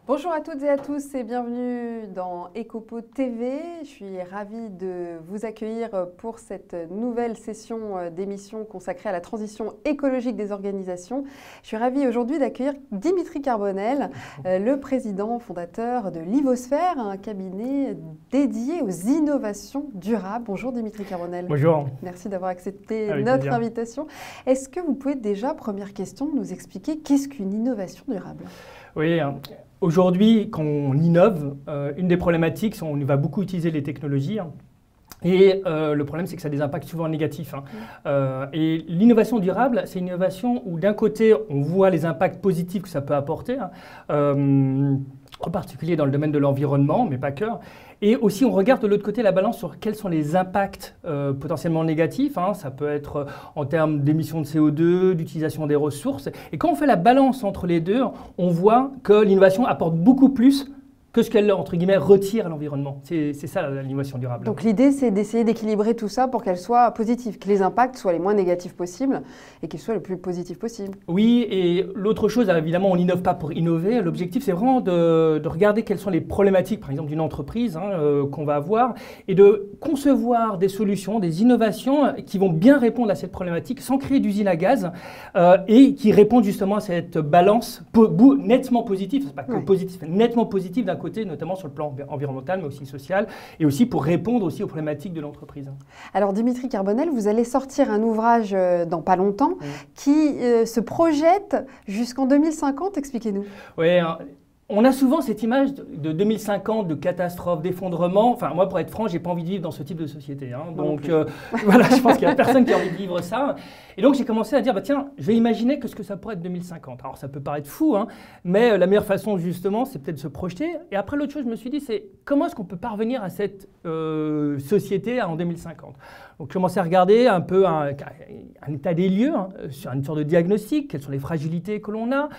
Bonjour à toutes et à tous et bienvenue dans Ecopo TV. Je suis ravie de vous accueillir pour cette nouvelle session d'émission consacrée à la transition écologique des organisations. Je suis ravie aujourd'hui d'accueillir Dimitri Carbonel, le président fondateur de Livosphère, un cabinet dédié aux innovations durables. Bonjour Dimitri Carbonel. Bonjour. Merci d'avoir accepté Avec notre plaisir. invitation. Est-ce que vous pouvez déjà, première question, nous expliquer qu'est-ce qu'une innovation durable ? Oui, aujourd'hui, quand on innove, une des problématiques, c'est qu'on va beaucoup utiliser les technologies. Et le problème, c'est que ça a des impacts souvent négatifs. Et l'innovation durable, c'est une innovation où d'un côté, on voit les impacts positifs que ça peut apporter, en particulier dans le domaine de l'environnement, mais pas que. Et aussi, on regarde de l'autre côté la balance sur quels sont les impacts potentiellement négatifs. Ça peut être en termes d'émissions de CO2, d'utilisation des ressources. Et quand on fait la balance entre les deux, on voit que l'innovation apporte beaucoup plus que ce qu'elle, entre guillemets, retire à l'environnement. C'est ça l'innovation durable. Donc l'idée, c'est d'essayer d'équilibrer tout ça pour qu'elle soit positive, que les impacts soient les moins négatifs possibles et qu'ils soient le plus positifs possible. Oui, et l'autre chose, évidemment, on n'innove pas pour innover. L'objectif, c'est vraiment de regarder quelles sont les problématiques, par exemple, d'une entreprise qu'on va avoir, et de concevoir des solutions, des innovations qui vont bien répondre à cette problématique sans créer d'usine à gaz et qui répondent justement à cette balance nettement positive, c'est pas que positif, nettement positive d'un côté, notamment sur le plan environnemental, mais aussi social, et aussi pour répondre aussi aux problématiques de l'entreprise. Alors Dimitri Carbonel, vous allez sortir un ouvrage dans pas longtemps qui se projette jusqu'en 2050, expliquez-nous. Oui, on a souvent cette image de 2050, de catastrophe, d'effondrement. Enfin, moi, pour être franc, j'ai pas envie de vivre dans ce type de société. Donc, voilà, je pense qu'il n'y a personne qui a envie de vivre ça. Et donc, j'ai commencé à dire, tiens, je vais imaginer que ce que ça pourrait être 2050. Alors, ça peut paraître fou, mais la meilleure façon, justement, c'est peut-être de se projeter. Et après, l'autre chose, je me suis dit, c'est comment est-ce qu'on peut parvenir à cette société en 2050 ? Donc, je commençais à regarder un peu un état des lieux, sur une sorte de diagnostic, quelles sont les fragilités que l'on a,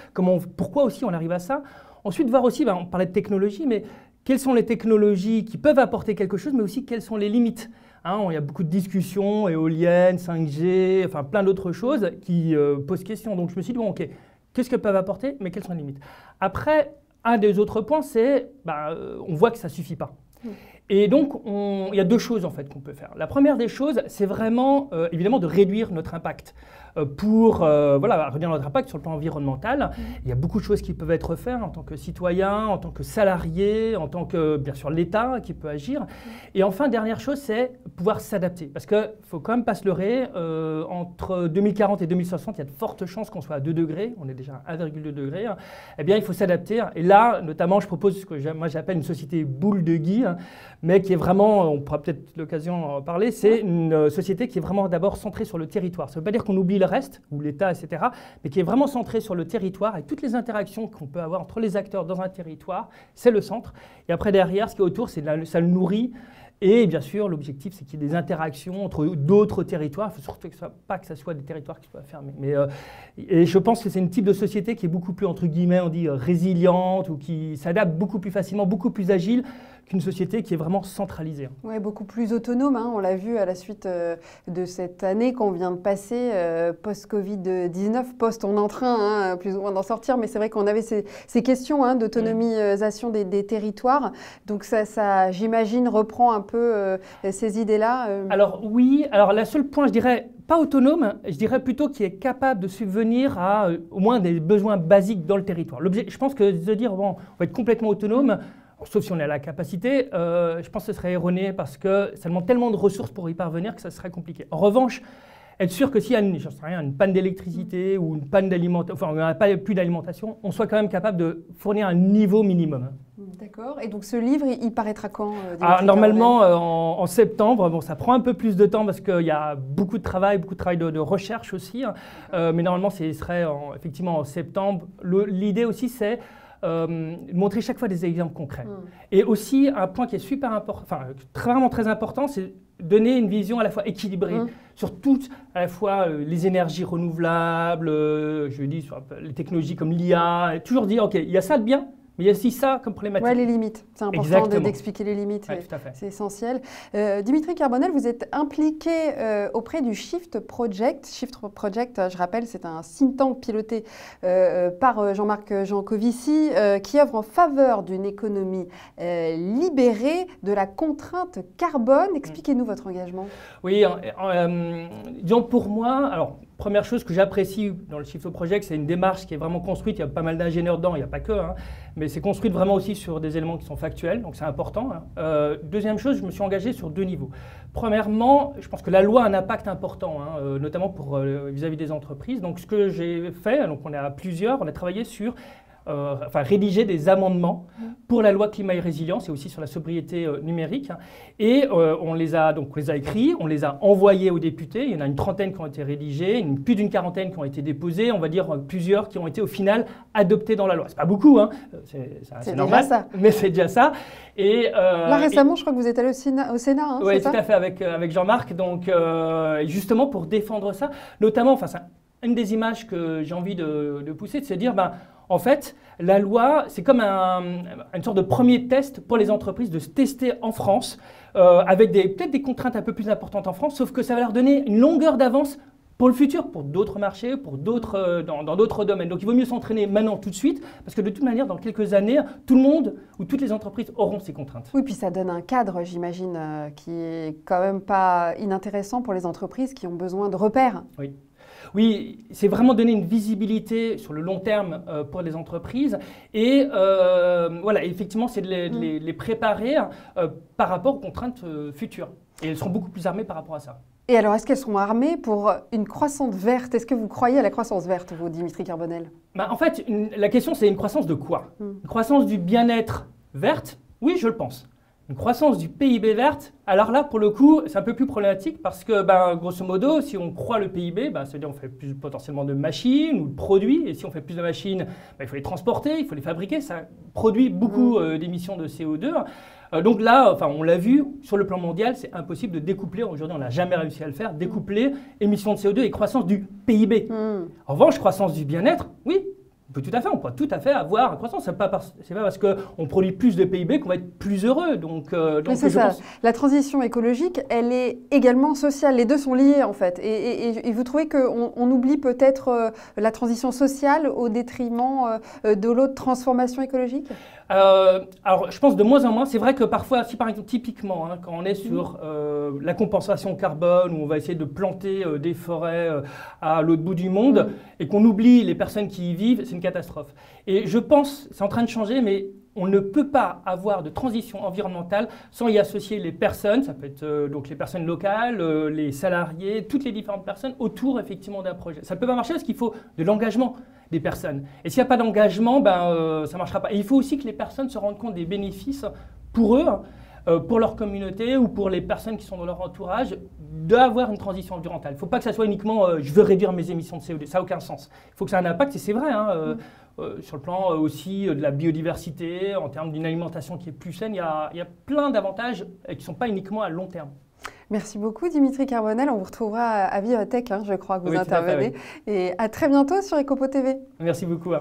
pourquoi aussi on arrive à ça. Ensuite, voir aussi, on parlait de technologie, mais quelles sont les technologies qui peuvent apporter quelque chose, mais aussi quelles sont les limites. Il y a beaucoup de discussions, éoliennes, 5G, enfin plein d'autres choses qui posent question. Donc je me suis dit, bon, ok, qu'est-ce qu'elles peuvent apporter, mais quelles sont les limites? Après, un des autres points, c'est, on voit que ça ne suffit pas. Et donc, il y a deux choses en fait qu'on peut faire. La première des choses, c'est vraiment, évidemment, de réduire notre impact. Pour réduire notre impact sur le plan environnemental. Il y a beaucoup de choses qui peuvent être faites en tant que citoyen, en tant que salarié, en tant que, bien sûr, l'État qui peut agir. Et enfin, dernière chose, c'est pouvoir s'adapter. Parce qu'il ne faut quand même pas se leurrer, entre 2040 et 2060, il y a de fortes chances qu'on soit à 2 degrés, on est déjà à 1,2 degrés. Eh bien, il faut s'adapter. Et là, notamment, je propose ce que moi j'appelle une société boule de Guy, mais qui est vraiment, on pourra peut-être l'occasion d'en parler, c'est une société qui est vraiment d'abord centrée sur le territoire. Ça ne veut pas dire qu'on oublie le reste, ou l'État, etc., mais qui est vraiment centré sur le territoire et toutes les interactions qu'on peut avoir entre les acteurs dans un territoire, c'est le centre. Et après, derrière, ce qui est autour, ça le nourrit. Et bien sûr, l'objectif, c'est qu'il y ait des interactions entre d'autres territoires. Il ne faut surtout pas que ce soit des territoires qui soient fermés. Et je pense que c'est un type de société qui est beaucoup plus, entre guillemets, on dit résiliente, ou qui s'adapte beaucoup plus facilement, beaucoup plus agile qu'une société qui est vraiment centralisée. Oui, beaucoup plus autonome. On l'a vu à la suite de cette année qu'on vient de passer, post-Covid-19, on est en train plus ou moins d'en sortir, mais c'est vrai qu'on avait ces questions d'autonomisation des territoires. Donc ça j'imagine, reprend un peu ces idées-là. Alors oui, le seul point, je dirais, pas autonome, je dirais plutôt qui est capable de subvenir à au moins des besoins basiques dans le territoire. Je pense que de dire, on va être complètement autonome, sauf si on a la capacité, je pense que ce serait erroné parce que ça demande tellement de ressources pour y parvenir que ça serait compliqué. En revanche, être sûr que s'il y a une panne d'électricité ou une panne d'alimentation, enfin on n'a pas plus d'alimentation, on soit quand même capable de fournir un niveau minimum. D'accord. Et donc ce livre, il paraîtra quand normalement en septembre. Bon, ça prend un peu plus de temps parce qu'il y a beaucoup de travail de recherche aussi. Mais normalement, ce serait effectivement en septembre. L'idée aussi, c'est montrer chaque fois des exemples concrets. Et aussi, un point qui est super important, vraiment très important, c'est donner une vision à la fois équilibrée sur toutes, à la fois les énergies renouvelables, je dis sur les technologies comme l'IA, toujours dire, OK, il y a ça de bien, Mais il y a aussi ça comme problématique. Oui, les limites. C'est important d'expliquer les limites. Ouais, tout à fait. C'est essentiel. Dimitri Carbonel, vous êtes impliqué auprès du Shift Project. Shift Project, je rappelle, c'est un think tank piloté par Jean-Marc Jancovici qui œuvre en faveur d'une économie libérée de la contrainte carbone. Expliquez-nous votre engagement. Oui, disons pour moi, alors première chose que j'apprécie dans le Shift Project, c'est une démarche qui est vraiment construite. Il y a pas mal d'ingénieurs dedans, il n'y a pas que, hein, mais c'est construit vraiment aussi sur des éléments qui sont factuels, donc c'est important. Hein. Deuxième chose, je me suis engagé sur 2 niveaux. Premièrement, je pense que la loi a un impact important, hein, notamment vis-à-vis des entreprises. Donc ce que j'ai fait, donc on est à plusieurs, on a travaillé sur rédiger des amendements pour la loi climat et résilience et aussi sur la sobriété numérique. Hein. Et on les a écrits, on les a envoyés aux députés. Il y en a une trentaine qui ont été rédigés, plus d'une quarantaine qui ont été déposés, on va dire plusieurs qui ont été au final adoptés dans la loi. C'est pas beaucoup, hein. C'est normal, ça. Mais c'est déjà ça. Et, là récemment, je crois que vous êtes allé au Sénat. Hein, oui, tout à fait, avec Jean-Marc. Donc justement pour défendre ça, notamment, c'est une des images que j'ai envie de pousser, de se dire, en fait, la loi, c'est comme une sorte de premier test pour les entreprises de se tester en France, avec peut-être des contraintes un peu plus importantes en France, sauf que ça va leur donner une longueur d'avance pour le futur, pour d'autres marchés, dans d'autres domaines. Donc il vaut mieux s'entraîner maintenant tout de suite, parce que de toute manière, dans quelques années, tout le monde ou toutes les entreprises auront ces contraintes. Oui, puis ça donne un cadre, j'imagine, qui est quand même pas inintéressant pour les entreprises qui ont besoin de repères. Oui. Oui, c'est vraiment donner une visibilité sur le long terme pour les entreprises et voilà, effectivement, c'est de les préparer par rapport aux contraintes futures. Et elles seront beaucoup plus armées par rapport à ça. Et alors, est-ce qu'elles seront armées pour une croissance verte? Est-ce que vous croyez à la croissance verte, vous, Dimitri Carbonel? En fait, la question, c'est une croissance de quoi? Une croissance du bien-être verte? Oui, je le pense. Une croissance du PIB verte, alors là, pour le coup, c'est un peu plus problématique parce que, grosso modo, si on croît le PIB, c'est-à-dire on fait plus potentiellement de machines ou de produits, et si on fait plus de machines, il faut les transporter, il faut les fabriquer, ça produit beaucoup d'émissions de CO2. Donc là, on l'a vu, sur le plan mondial, c'est impossible de découpler, aujourd'hui on n'a jamais réussi à le faire, découpler émissions de CO2 et croissance du PIB. En revanche, croissance du bien-être, oui. On peut tout à fait avoir une croissance. Ce n'est pas parce qu'on produit plus de PIB qu'on va être plus heureux. Donc c'est ça. La transition écologique, elle est également sociale. Les deux sont liés, en fait. Et vous trouvez qu'on oublie peut-être la transition sociale au détriment de l'autre transformation écologique? Alors, je pense de moins en moins. C'est vrai que parfois, si par exemple, typiquement, quand on est sur la compensation carbone, où on va essayer de planter des forêts à l'autre bout du monde, et qu'on oublie les personnes qui y vivent, c'est une catastrophe. Et je pense, c'est en train de changer, mais on ne peut pas avoir de transition environnementale sans y associer les personnes, ça peut être donc les personnes locales, les salariés, toutes les différentes personnes autour effectivement d'un projet. Ça ne peut pas marcher parce qu'il faut de l'engagement des personnes. Et s'il n'y a pas d'engagement, ça ne marchera pas. Et il faut aussi que les personnes se rendent compte des bénéfices pour eux, pour leur communauté ou pour les personnes qui sont dans leur entourage, d'avoir une transition environnementale. Il ne faut pas que ça soit uniquement je veux réduire mes émissions de CO2, ça n'a aucun sens. Il faut que ça ait un impact, et c'est vrai, sur le plan aussi de la biodiversité, en termes d'une alimentation qui est plus saine, il y a plein d'avantages qui ne sont pas uniquement à long terme. Merci beaucoup Dimitri Carbonel, on vous retrouvera à Vivatech, je crois que vous intervenez. Fait, oui. Et à très bientôt sur Ecopo TV. Merci beaucoup.